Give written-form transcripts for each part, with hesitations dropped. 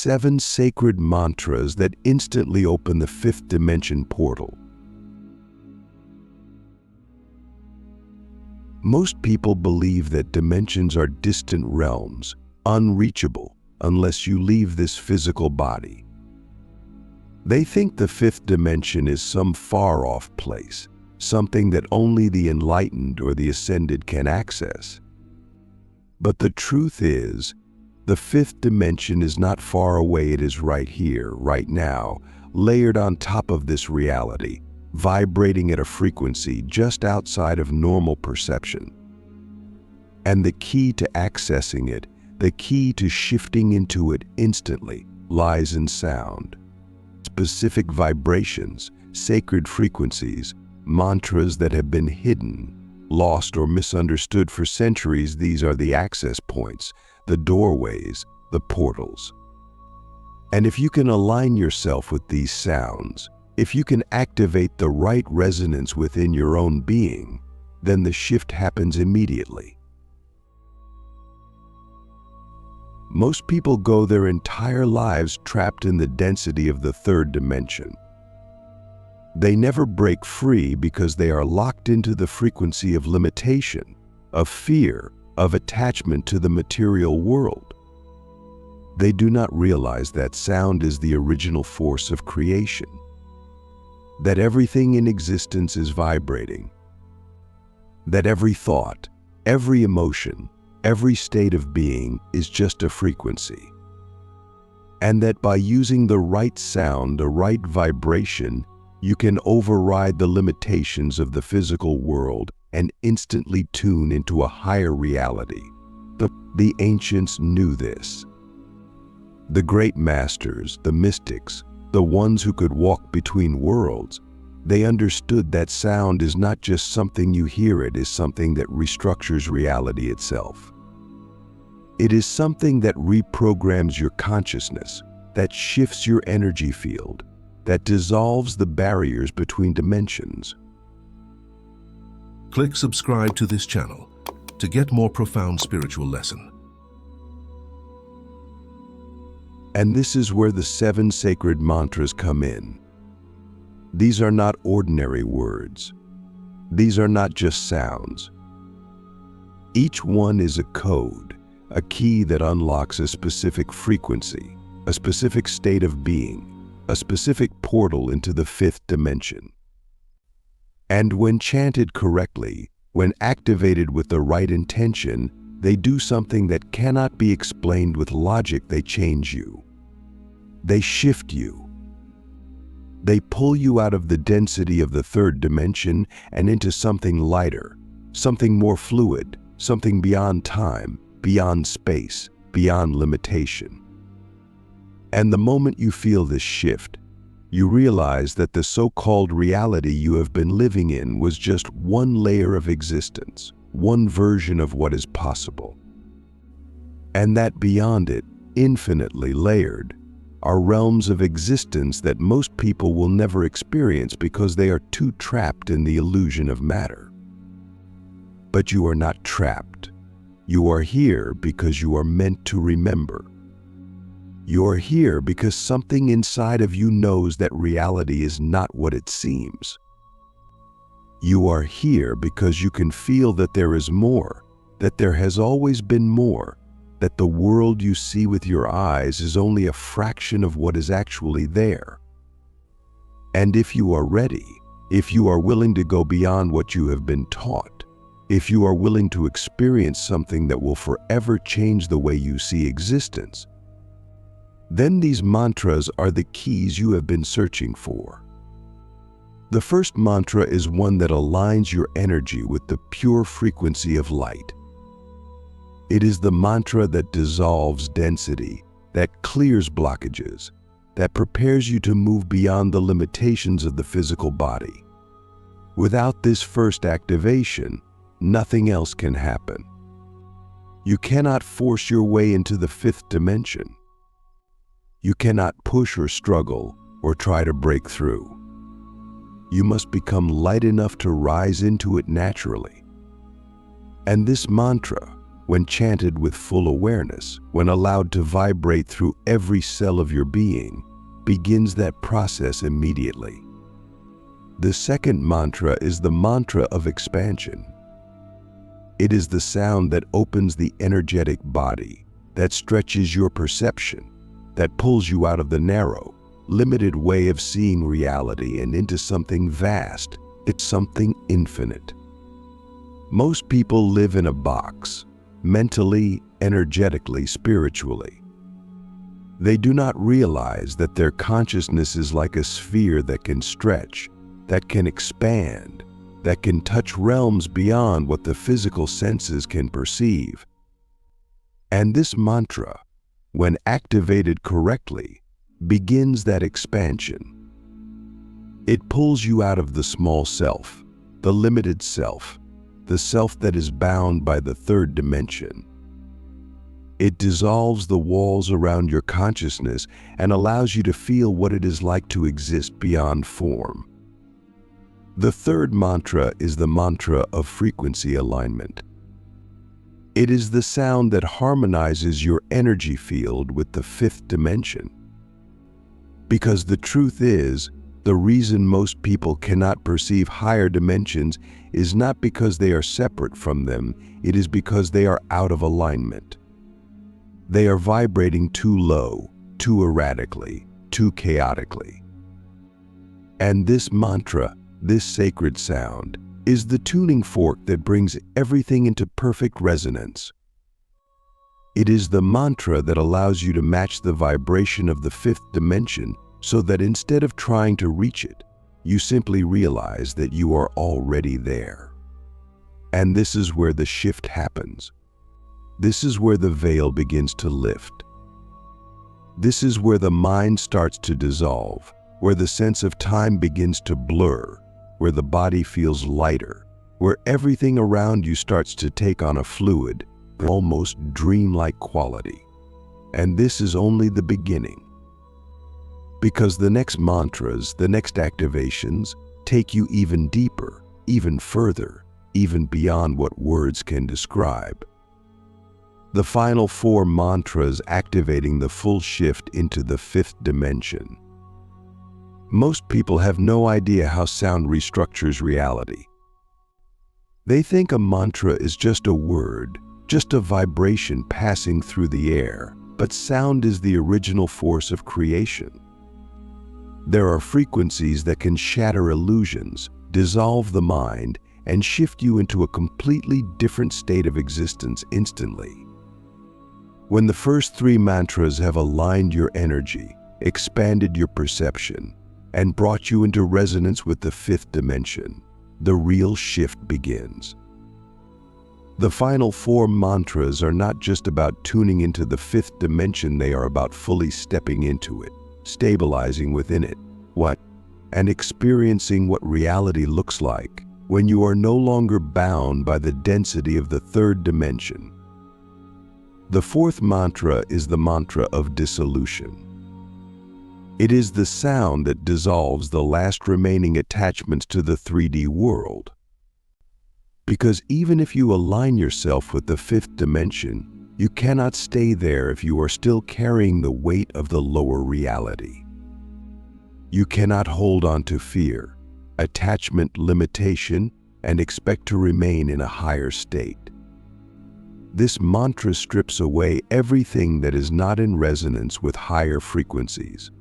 7 sacred mantras that instantly open the 5th dimension portal. Most people believe that dimensions are distant realms, unreachable unless you leave this physical body. They think the 5th dimension is some far-off place, something that only the enlightened or the ascended can access. But the truth is, the 5th dimension is not far away. It is right here, right now, layered on top of this reality, vibrating at a frequency just outside of normal perception. And the key to accessing it, the key to shifting into it instantly, lies in sound. Specific vibrations, sacred frequencies, mantras that have been hidden, lost or misunderstood for centuries. These are the access points, the doorways, the portals. And if you can align yourself with these sounds, if you can activate the right resonance within your own being, then the shift happens immediately. Most people go their entire lives trapped in the density of the 3rd dimension. They never break free because they are locked into the frequency of limitation, of fear, of attachment to the material world. They do not realize that sound is the original force of creation, that everything in existence is vibrating, that every thought, every emotion, every state of being is just a frequency, and that by using the right sound, the right vibration, you can override the limitations of the physical world and instantly tune into a higher reality. The ancients knew this. The great masters, the mystics, the ones who could walk between worlds, they understood that sound is not just something you hear, it is something that restructures reality itself. It is something that reprograms your consciousness, that shifts your energy field, that dissolves the barriers between dimensions. Click subscribe to this channel to get more profound spiritual lesson. And this is where the 7 sacred mantras come in. These are not ordinary words. These are not just sounds. Each one is a code, a key that unlocks a specific frequency, a specific state of being, a specific portal into the 5th dimension. And when chanted correctly, when activated with the right intention, they do something that cannot be explained with logic. They change you. They shift you. They pull you out of the density of the 3rd dimension and into something lighter, something more fluid, something beyond time, beyond space, beyond limitation. And the moment you feel this shift, you realize that the so-called reality you have been living in was just one layer of existence, one version of what is possible. And that beyond it, infinitely layered, are realms of existence that most people will never experience because they are too trapped in the illusion of matter. But you are not trapped. You are here because you are meant to remember. You are here because something inside of you knows that reality is not what it seems. You are here because you can feel that there is more, that there has always been more, that the world you see with your eyes is only a fraction of what is actually there. And if you are ready, if you are willing to go beyond what you have been taught, if you are willing to experience something that will forever change the way you see existence, then these mantras are the keys you have been searching for. The first mantra is one that aligns your energy with the pure frequency of light. It is the mantra that dissolves density, that clears blockages, that prepares you to move beyond the limitations of the physical body. Without this first activation, nothing else can happen. You cannot force your way into the 5th dimension. You cannot push or struggle or try to break through. You must become light enough to rise into it naturally. And this mantra, when chanted with full awareness, when allowed to vibrate through every cell of your being, begins that process immediately. The second mantra is the mantra of expansion. It is the sound that opens the energetic body, that stretches your perception, that pulls you out of the narrow, limited way of seeing reality and into something vast. It's something infinite. Most people live in a box, mentally, energetically, spiritually. They do not realize that their consciousness is like a sphere that can stretch, that can expand, that can touch realms beyond what the physical senses can perceive. And this mantra, when activated correctly, begins that expansion. It pulls you out of the small self, the limited self, the self that is bound by the third dimension. It dissolves the walls around your consciousness and allows you to feel what it is like to exist beyond form. The third mantra is the mantra of frequency alignment. It is the sound that harmonizes your energy field with the fifth dimension. Because the truth is, the reason most people cannot perceive higher dimensions is not because they are separate from them, it is because they are out of alignment. They are vibrating too low, too erratically, too chaotically. And this mantra, this sacred sound, is the tuning fork that brings everything into perfect resonance. It is the mantra that allows you to match the vibration of the fifth dimension so that instead of trying to reach it, you simply realize that you are already there. And this is where the shift happens. This is where the veil begins to lift. This is where the mind starts to dissolve, where the sense of time begins to blur, where the body feels lighter, where everything around you starts to take on a fluid, almost dreamlike quality. And this is only the beginning. Because the next mantras, the next activations, take you even deeper, even further, even beyond what words can describe. The final 4 mantras activating the full shift into the fifth dimension. Most people have no idea how sound restructures reality. They think a mantra is just a word, just a vibration passing through the air, but sound is the original force of creation. There are frequencies that can shatter illusions, dissolve the mind, and shift you into a completely different state of existence instantly. When the first 3 mantras have aligned your energy, expanded your perception, and brought you into resonance with the fifth dimension, the real shift begins. The final 4 mantras are not just about tuning into the fifth dimension, they are about fully stepping into it, stabilizing within it, and experiencing what reality looks like when you are no longer bound by the density of the third dimension. The 4th mantra is the mantra of dissolution. It is the sound that dissolves the last remaining attachments to the 3D world. Because even if you align yourself with the fifth dimension, you cannot stay there if you are still carrying the weight of the lower reality. You cannot hold on to fear, attachment, limitation, and expect to remain in a higher state. This mantra strips away everything that is not in resonance with higher frequencies.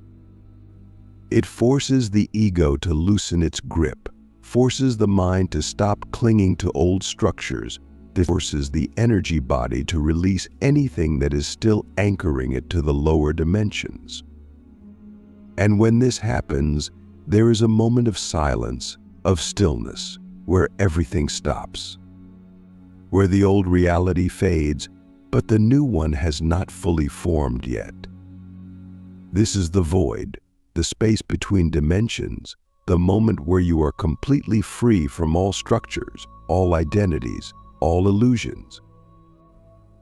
It forces the ego to loosen its grip, forces the mind to stop clinging to old structures, forces the energy body to release anything that is still anchoring it to the lower dimensions. And when this happens, there is a moment of silence, of stillness, where everything stops. Where the old reality fades, but the new one has not fully formed yet. This is the void, the space between dimensions, the moment where you are completely free from all structures, all identities, all illusions.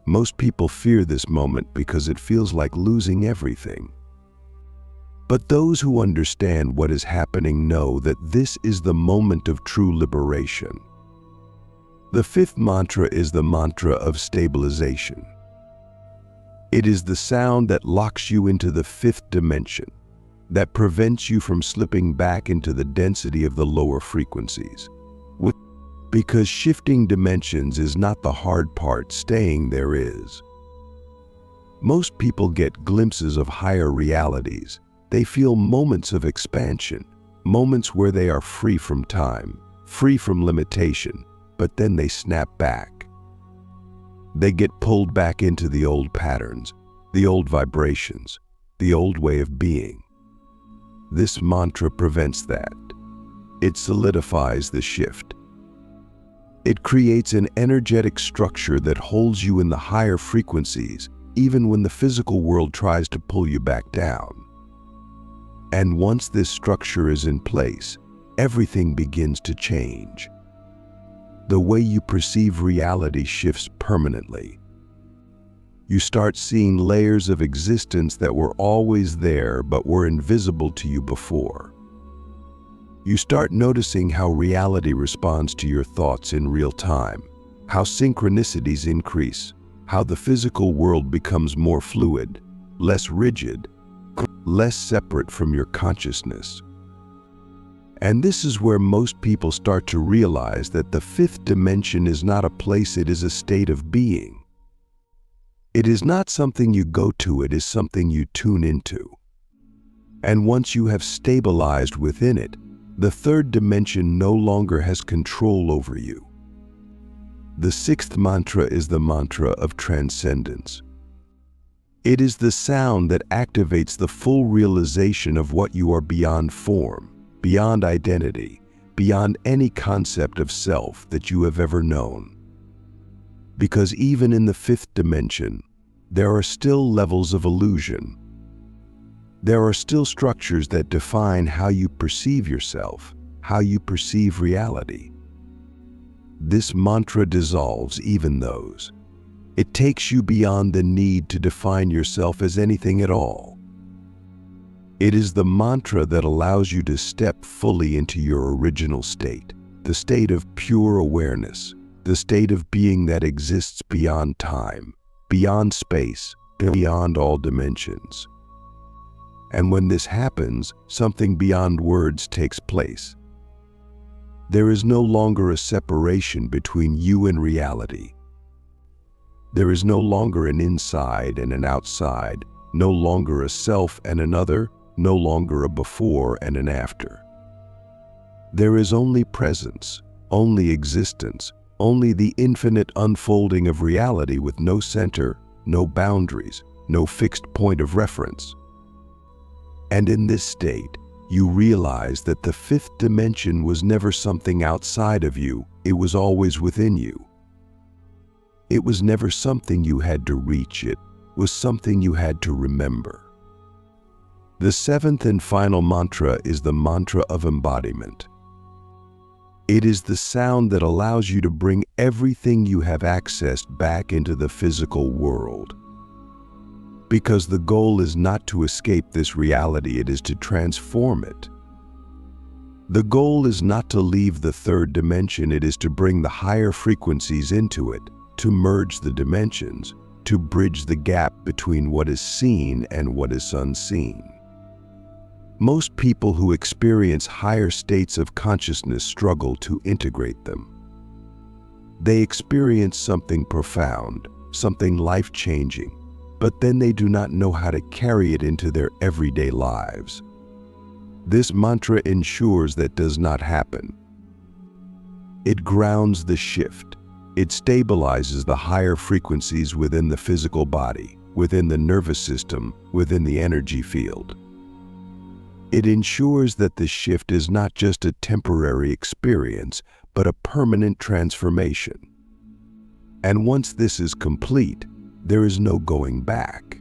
Most people fear this moment because it feels like losing everything. But those who understand what is happening know that this is the moment of true liberation. The fifth mantra is the mantra of stabilization. It is the sound that locks you into the fifth dimension, that prevents you from slipping back into the density of the lower frequencies. Because shifting dimensions is not the hard part, staying there is. Most people get glimpses of higher realities. They feel moments of expansion, moments where they are free from time, free from limitation, but then they snap back. They get pulled back into the old patterns, the old vibrations, the old way of being. This mantra prevents that. It solidifies the shift. It creates an energetic structure that holds you in the higher frequencies, even when the physical world tries to pull you back down. And once this structure is in place, everything begins to change. The way you perceive reality shifts permanently. You start seeing layers of existence that were always there but were invisible to you before. You start noticing how reality responds to your thoughts in real time, how synchronicities increase, how the physical world becomes more fluid, less rigid, less separate from your consciousness. And this is where most people start to realize that the fifth dimension is not a place, it is a state of being. It is not something you go to, it is something you tune into. And once you have stabilized within it, the third dimension no longer has control over you. The sixth mantra is the mantra of transcendence. It is the sound that activates the full realization of what you are beyond form, beyond identity, beyond any concept of self that you have ever known. Because even in the fifth dimension, there are still levels of illusion. There are still structures that define how you perceive yourself, how you perceive reality. This mantra dissolves even those. It takes you beyond the need to define yourself as anything at all. It is the mantra that allows you to step fully into your original state, the state of pure awareness, the state of being that exists beyond time, beyond space, beyond all dimensions. And when this happens, something beyond words takes place. There is no longer a separation between you and reality. There is no longer an inside and an outside, no longer a self and another, no longer a before and an after. There is only presence, only existence, only the infinite unfolding of reality with no center, no boundaries, no fixed point of reference. And in this state, you realize that the fifth dimension was never something outside of you, it was always within you. It was never something you had to reach, it was something you had to remember. The seventh and final mantra is the mantra of embodiment. It is the sound that allows you to bring everything you have accessed back into the physical world. Because the goal is not to escape this reality, it is to transform it. The goal is not to leave the third dimension, it is to bring the higher frequencies into it, to merge the dimensions, to bridge the gap between what is seen and what is unseen. Most people who experience higher states of consciousness struggle to integrate them. They experience something profound, something life-changing, but then they do not know how to carry it into their everyday lives. This mantra ensures that does not happen. It grounds the shift. It stabilizes the higher frequencies within the physical body, within the nervous system, within the energy field. It ensures that the shift is not just a temporary experience, but a permanent transformation. And once this is complete, there is no going back.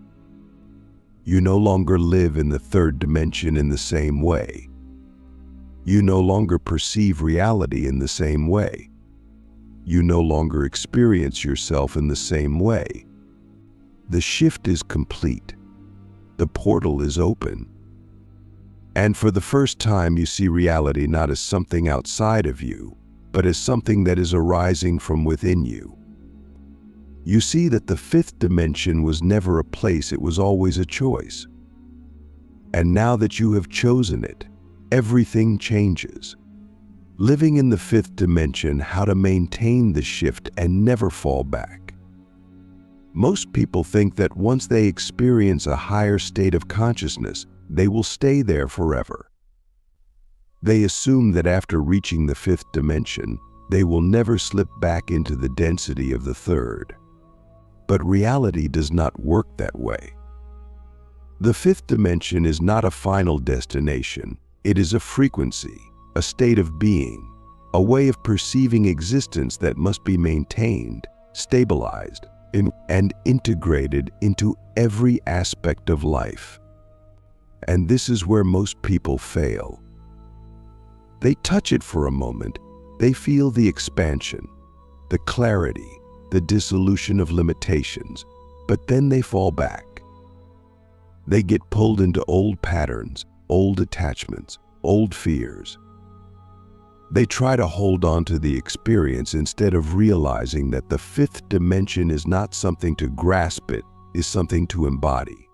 You no longer live in the third dimension in the same way. You no longer perceive reality in the same way. You no longer experience yourself in the same way. The shift is complete. The portal is open. And for the first time, you see reality not as something outside of you, but as something that is arising from within you. You see that the fifth dimension was never a place, it was always a choice. And now that you have chosen it, everything changes. Living in the fifth dimension, how to maintain the shift and never fall back. Most people think that once they experience a higher state of consciousness, they will stay there forever. They assume that after reaching the fifth dimension, they will never slip back into the density of the third. But reality does not work that way. The fifth dimension is not a final destination. It is a frequency, a state of being, a way of perceiving existence that must be maintained, stabilized, and integrated into every aspect of life. And this is where most people fail. They touch it for a moment, they feel the expansion, the clarity, the dissolution of limitations, but then they fall back. They get pulled into old patterns, old attachments, old fears. They try to hold on to the experience instead of realizing that the fifth dimension is not something to grasp, it is something to embody.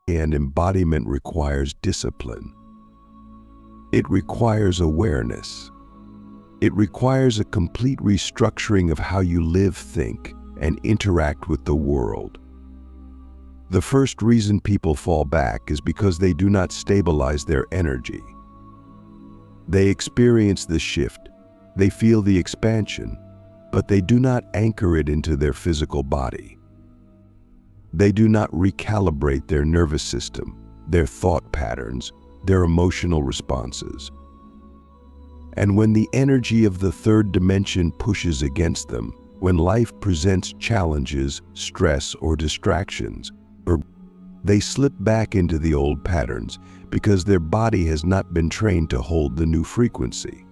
And embodiment requires discipline. It requires awareness. It requires a complete restructuring of how you live, think, and interact with the world. The first reason people fall back is because they do not stabilize their energy. They experience the shift, they feel the expansion, but they do not anchor it into their physical body. They do not recalibrate their nervous system, their thought patterns, their emotional responses. And when the energy of the third dimension pushes against them, when life presents challenges, stress, or distractions, they slip back into the old patterns because their body has not been trained to hold the new frequency.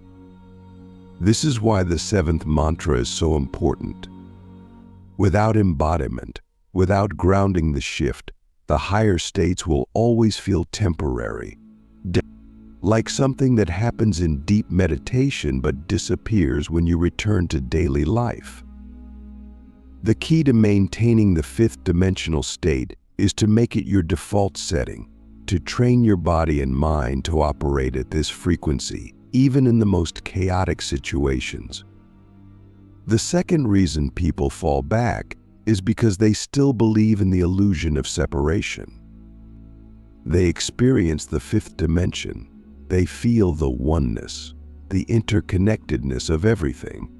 This is why the seventh mantra is so important. Without embodiment, without grounding the shift, the higher states will always feel temporary, like something that happens in deep meditation but disappears when you return to daily life. The key to maintaining the fifth dimensional state is to make it your default setting, to train your body and mind to operate at this frequency, even in the most chaotic situations. The second reason people fall back is because they still believe in the illusion of separation. They experience the fifth dimension. They feel the oneness, the interconnectedness of everything.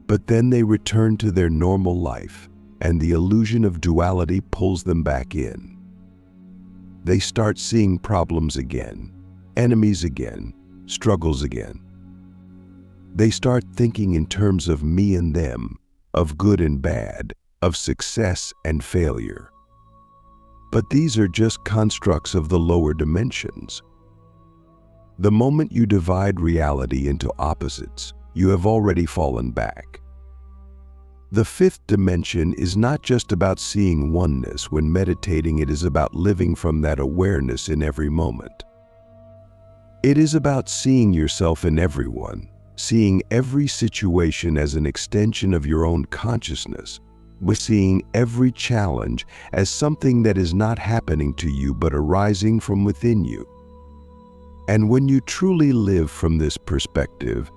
But then they return to their normal life, and the illusion of duality pulls them back in. They start seeing problems again, enemies again, struggles again. They start thinking in terms of me and them, of good and bad, of success and failure. But these are just constructs of the lower dimensions. The moment you divide reality into opposites, you have already fallen back. The fifth dimension is not just about seeing oneness when meditating, it is about living from that awareness in every moment. It is about seeing yourself in everyone, seeing every situation as an extension of your own consciousness, with seeing every challenge as something that is not happening to you but arising from within you. And when you truly live from this perspective,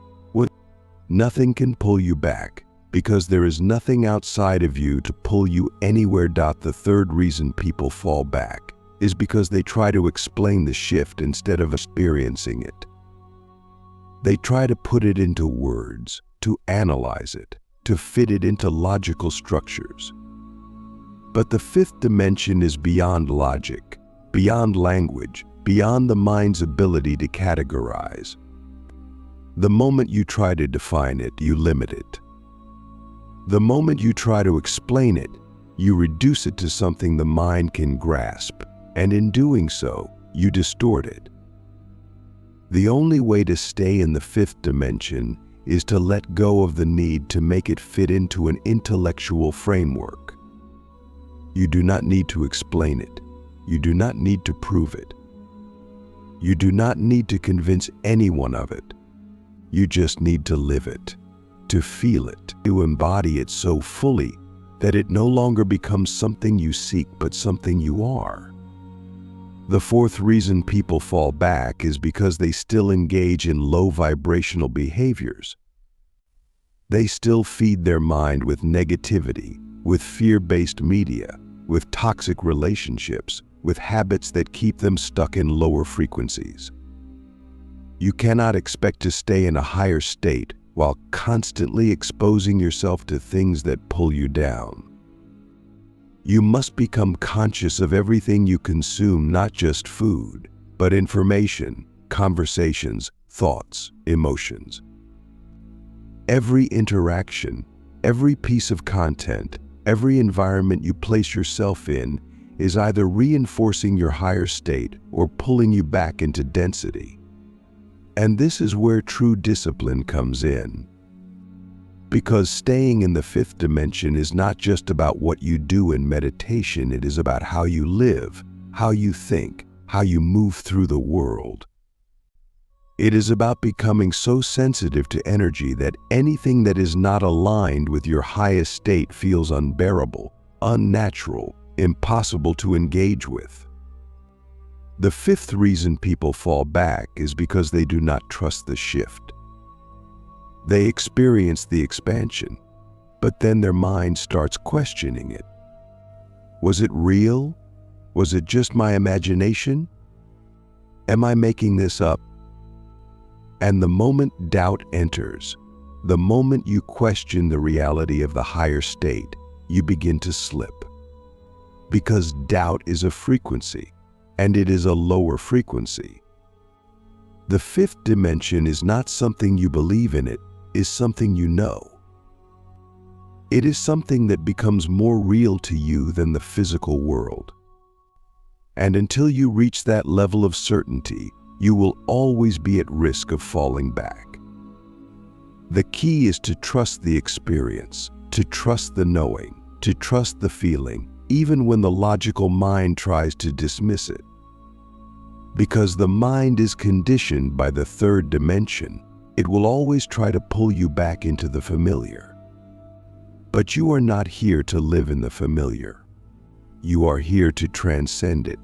nothing can pull you back, because there is nothing outside of you to pull you anywhere. The third reason people fall back is because they try to explain the shift instead of experiencing it. They try to put it into words, to analyze it, to fit it into logical structures. But the fifth dimension is beyond logic, beyond language, beyond the mind's ability to categorize. The moment you try to define it, you limit it. The moment you try to explain it, you reduce it to something the mind can grasp, and in doing so, you distort it. The only way to stay in the fifth dimension is to let go of the need to make it fit into an intellectual framework. You do not need to explain it. You do not need to prove it. You do not need to convince anyone of it. You just need to live it, to feel it, to embody it so fully that it no longer becomes something you seek but something you are. The fourth reason people fall back is because they still engage in low vibrational behaviors. They still feed their mind with negativity, with fear-based media, with toxic relationships, with habits that keep them stuck in lower frequencies. You cannot expect to stay in a higher state while constantly exposing yourself to things that pull you down. You must become conscious of everything you consume, not just food, but information, conversations, thoughts, emotions. Every interaction, every piece of content, every environment you place yourself in is either reinforcing your higher state or pulling you back into density. And this is where true discipline comes in. Because staying in the fifth dimension is not just about what you do in meditation, it is about how you live, how you think, how you move through the world. It is about becoming so sensitive to energy that anything that is not aligned with your highest state feels unbearable, unnatural, impossible to engage with. The fifth reason people fall back is because they do not trust the shift. They experience the expansion, but then their mind starts questioning it. Was it real? Was it just my imagination? Am I making this up? And the moment doubt enters, the moment you question the reality of the higher state, you begin to slip. Because doubt is a frequency, and it is a lower frequency. The fifth dimension is not something you believe in, it is something you know. It is something that becomes more real to you than the physical world. And until you reach that level of certainty, you will always be at risk of falling back. The key is to trust the experience, to trust the knowing, to trust the feeling, even when the logical mind tries to dismiss it. Because the mind is conditioned by the third dimension, it will always try to pull you back into the familiar. But you are not here to live in the familiar. You are here to transcend it.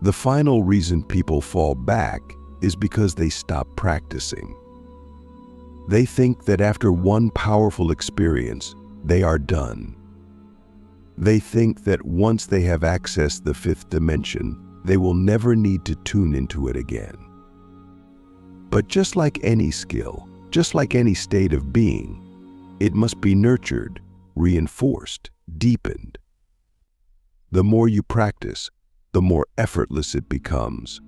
The final reason people fall back is because they stop practicing. They think that after one powerful experience, they are done. They think that once they have accessed the fifth dimension, they will never need to tune into it again. But just like any skill, just like any state of being, it must be nurtured, reinforced, deepened. The more you practice, the more effortless it becomes.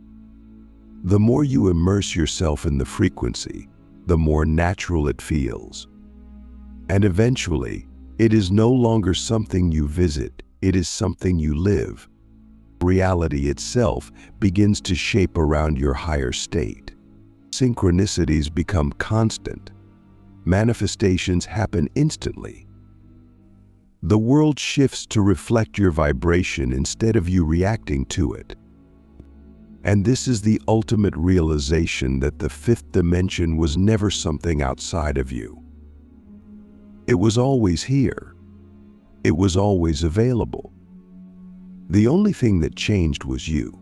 The more you immerse yourself in the frequency, the more natural it feels. And eventually, it is no longer something you visit, it is something you live. Reality itself begins to shape around your higher state. Synchronicities become constant. Manifestations happen instantly. The world shifts to reflect your vibration instead of you reacting to it. And this is the ultimate realization that the fifth dimension was never something outside of you. It was always here. It was always available. The only thing that changed was you.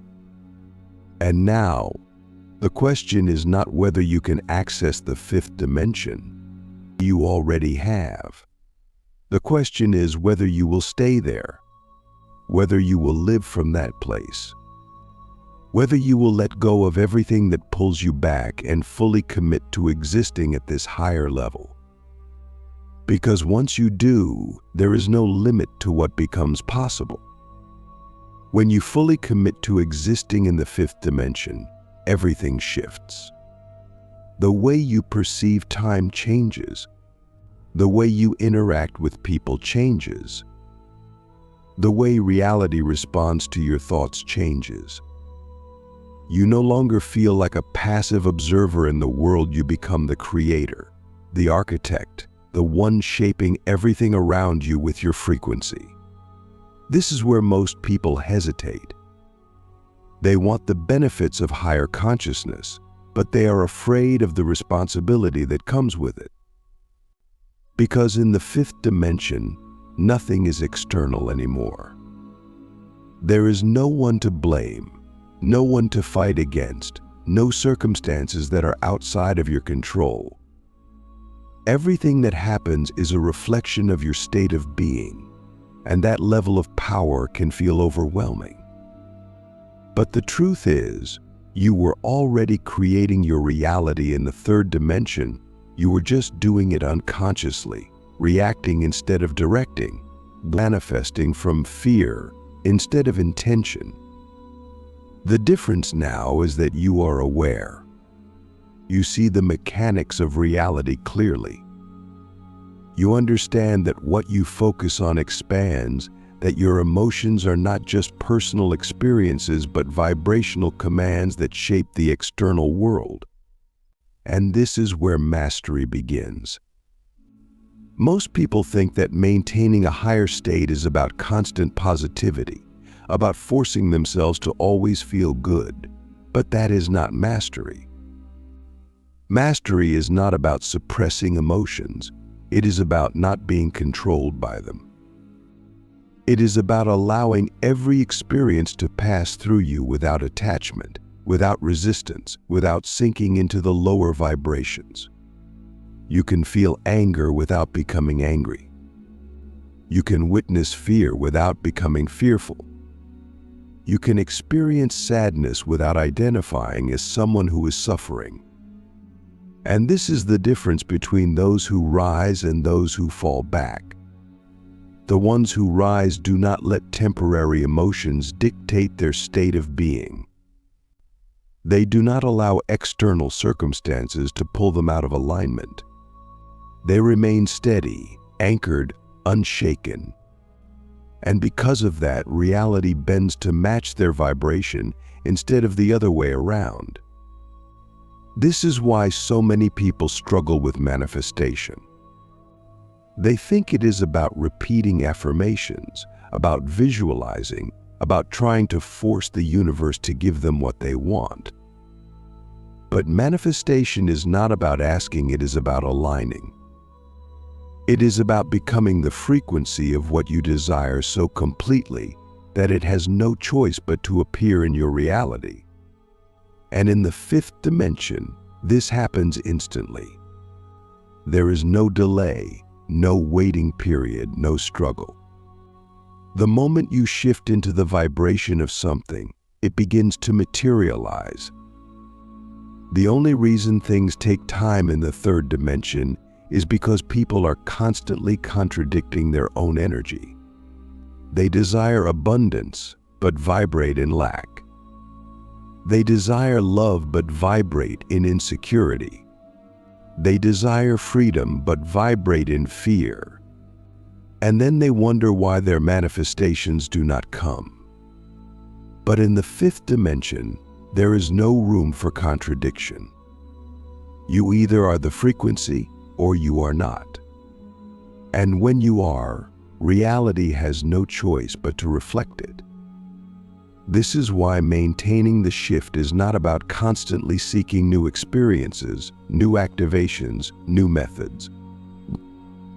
And now, the question is not whether you can access the fifth dimension. You already have. The question is whether you will stay there, whether you will live from that place, whether you will let go of everything that pulls you back and fully commit to existing at this higher level. Because once you do, there is no limit to what becomes possible. When you fully commit to existing in the fifth dimension, everything shifts. The way you perceive time changes. The way you interact with people changes. The way reality responds to your thoughts changes. You no longer feel like a passive observer in the world. You become the creator, the architect, the one shaping everything around you with your frequency. This is where most people hesitate. They want the benefits of higher consciousness, but they are afraid of the responsibility that comes with it. Because in the fifth dimension, nothing is external anymore. There is no one to blame, no one to fight against, no circumstances that are outside of your control. Everything that happens is a reflection of your state of being, and that level of power can feel overwhelming. But the truth is, you were already creating your reality in the third dimension. You were just doing it unconsciously, reacting instead of directing, manifesting from fear instead of intention. The difference now is that you are aware. You see the mechanics of reality clearly. You understand that what you focus on expands, that your emotions are not just personal experiences but vibrational commands that shape the external world. And this is where mastery begins. Most people think that maintaining a higher state is about constant positivity, about forcing themselves to always feel good, but that is not mastery. Mastery is not about suppressing emotions. It is about not being controlled by them. It is about allowing every experience to pass through you without attachment, without resistance, without sinking into the lower vibrations. You can feel anger without becoming angry. You can witness fear without becoming fearful. You can experience sadness without identifying as someone who is suffering. And this is the difference between those who rise and those who fall back. The ones who rise do not let temporary emotions dictate their state of being. They do not allow external circumstances to pull them out of alignment. They remain steady, anchored, unshaken. And because of that, reality bends to match their vibration instead of the other way around. This is why so many people struggle with manifestation. They think it is about repeating affirmations, about visualizing, about trying to force the universe to give them what they want. But manifestation is not about asking, it is about aligning. It is about becoming the frequency of what you desire so completely that it has no choice but to appear in your reality. And in the fifth dimension, this happens instantly. There is no delay, no waiting period, no struggle. The moment you shift into the vibration of something, it begins to materialize. The only reason things take time in the third dimension is because people are constantly contradicting their own energy. They desire abundance, but vibrate in lack. They desire love, but vibrate in insecurity. They desire freedom, but vibrate in fear. And then they wonder why their manifestations do not come. But in the fifth dimension, there is no room for contradiction. You either are the frequency or you are not. And when you are, reality has no choice but to reflect it. This is why maintaining the shift is not about constantly seeking new experiences, new activations, new methods.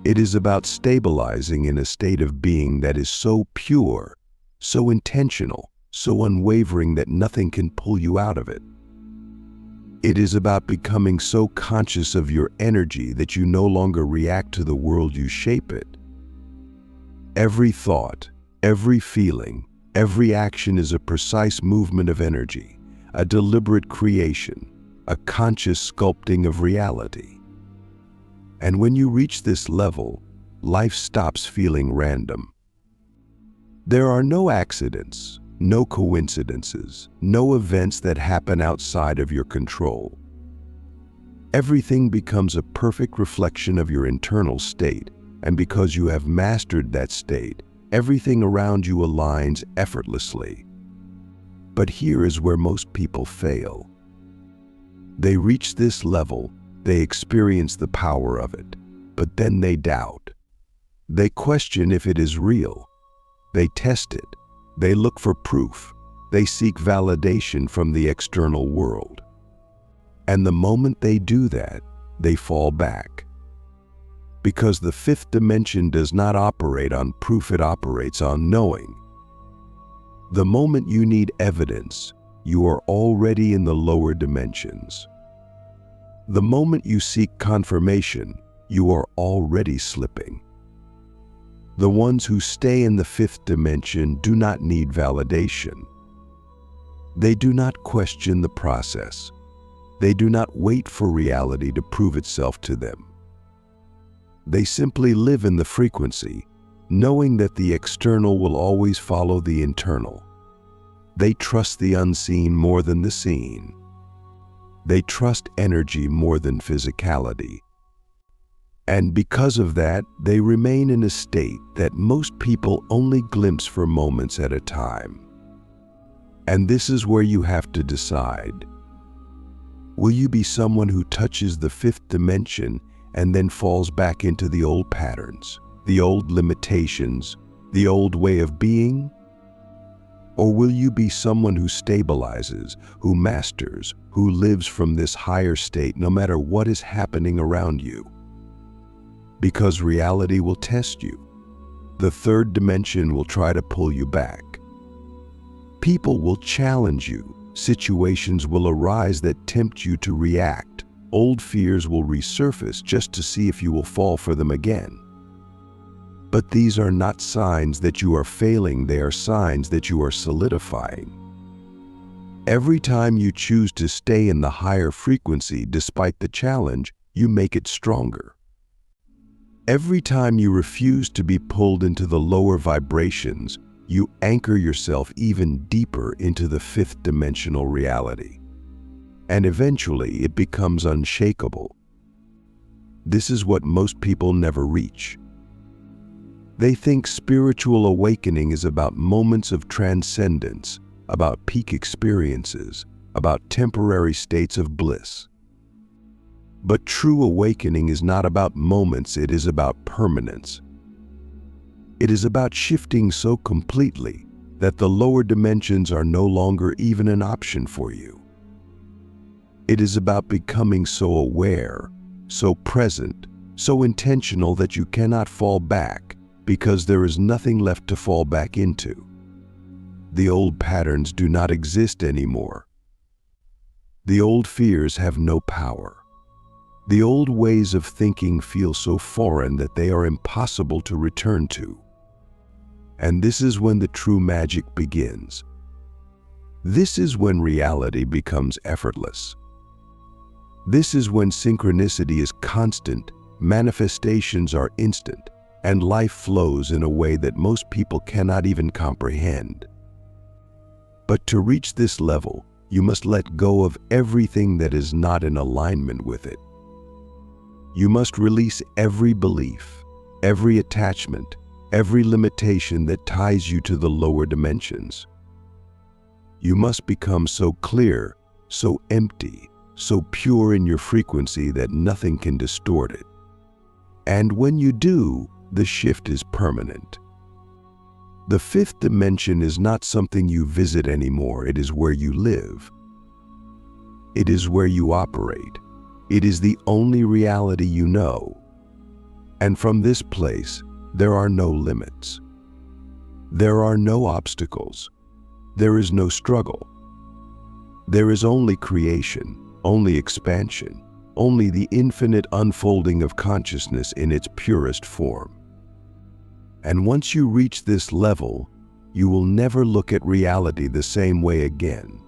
It is about stabilizing in a state of being that is so pure, so intentional, so unwavering that nothing can pull you out of it. It is about becoming so conscious of your energy that you no longer react to the world, you shape it. Every thought, every feeling, every action is a precise movement of energy, a deliberate creation, a conscious sculpting of reality. And when you reach this level, life stops feeling random. There are no accidents, no coincidences, no events that happen outside of your control. Everything becomes a perfect reflection of your internal state, and because you have mastered that state, everything around you aligns effortlessly. But here is where most people fail. They reach this level, they experience the power of it, but then they doubt. They question if it is real. They test it. They look for proof. They seek validation from the external world. And the moment they do that, they fall back. Because the fifth dimension does not operate on proof, it operates on knowing. The moment you need evidence, you are already in the lower dimensions. The moment you seek confirmation, you are already slipping. The ones who stay in the fifth dimension do not need validation. They do not question the process. They do not wait for reality to prove itself to them. They simply live in the frequency, knowing that the external will always follow the internal. They trust the unseen more than the seen. They trust energy more than physicality. And because of that, they remain in a state that most people only glimpse for moments at a time. And this is where you have to decide. Will you be someone who touches the fifth dimension and then falls back into the old patterns, the old limitations, the old way of being? Or will you be someone who stabilizes, who masters, who lives from this higher state no matter what is happening around you? Because reality will test you. The third dimension will try to pull you back. People will challenge you. Situations will arise that tempt you to react. Old fears will resurface just to see if you will fall for them again. But these are not signs that you are failing, they are signs that you are solidifying. Every time you choose to stay in the higher frequency despite the challenge, you make it stronger. Every time you refuse to be pulled into the lower vibrations, you anchor yourself even deeper into the fifth dimensional reality. And eventually it becomes unshakable. This is what most people never reach. They think spiritual awakening is about moments of transcendence, about peak experiences, about temporary states of bliss. But true awakening is not about moments, it is about permanence. It is about shifting so completely that the lower dimensions are no longer even an option for you. It is about becoming so aware, so present, so intentional that you cannot fall back because there is nothing left to fall back into. The old patterns do not exist anymore. The old fears have no power. The old ways of thinking feel so foreign that they are impossible to return to. And this is when the true magic begins. This is when reality becomes effortless. This is when synchronicity is constant, manifestations are instant, and life flows in a way that most people cannot even comprehend. But to reach this level, you must let go of everything that is not in alignment with it. You must release every belief, every attachment, every limitation that ties you to the lower dimensions. You must become so clear, so empty, so pure in your frequency that nothing can distort it. And when you do, the shift is permanent. The fifth dimension is not something you visit anymore, it is where you live. It is where you operate. It is the only reality you know. And from this place, there are no limits. There are no obstacles. There is no struggle. There is only creation, only expansion, only the infinite unfolding of consciousness in its purest form. And once you reach this level, you will never look at reality the same way again.